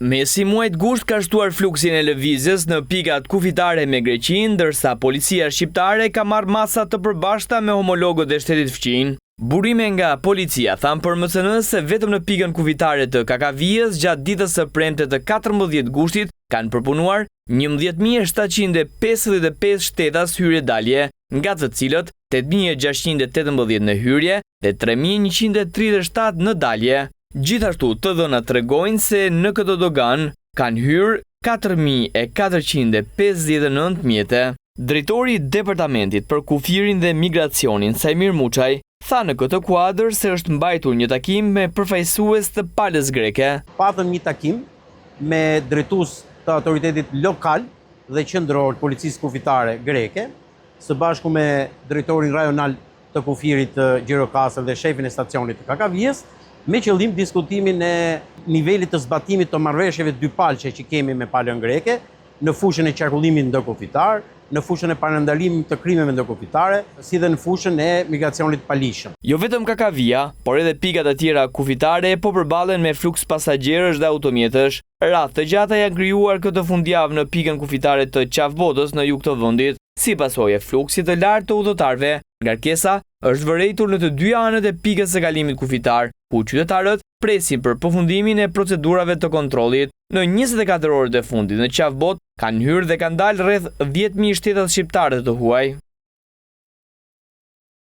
Mesi muajt gusht ka shtuar fluksin e lëvizjes në pikat kufitare me Greqinë, ndërsa policia shqiptare ka marrë masa të përbashkëta me homologët e shtetit fqin. Burime nga policia thanë për MCN se vetëm në pikën kufitare të Kakavijës gjatë ditës së premte të 14 gushtit kanë përpunuar 11.755 shtetas hyrje dalje, nga të cilët 8.618 në hyrje dhe 3.137 në dalje. Gjithashtu të dhënat tregojnë se në këtë dogan kanë hyrë 4.459 mjete. Drejtori i Departamentit për Kufirin dhe Migracionin, Sajmir Muçaj, tha në këtë kuadër se është mbajtur një takim me përfaqësues të palës greke. Patëm një takim me drejtues të autoritetit lokal dhe qendror të policisë kufitare greke, së bashku me drejtorin rajonal të kufirit të Gjirokastër dhe shefin e stacionit të Kakavijës, me qëllim diskutimin e nivelit të zbatimit të marrëveshjeve dypalçe që kemi me palën greke në fushën e qarkullimit ndërkufitar, në fushën e parandalimit të krimeve ndërkufitare, si dhe në fushën e migracionit palishëm. Jo vetëm Kakavija, por edhe pikat e tjera kufitare po përballen me fluks pasagjerësh dhe automjetësh. Radhë të gjata janë krijuar këtë fundjavë në pikën kufitare të Qafbotës në jug të vendit, si pasojë e fluksit të lartë të udhëtarëve. Ngarkesa është vërejtur në të dy anët e pikës së kalimit kufitar, ku qytetarët presin për përfundimin e procedurave të kontrollit. Në 24 orët e fundit në Qafbot kanë hyrë dhe kanë dalë rreth 10.000 shtetas shqiptare të huaj.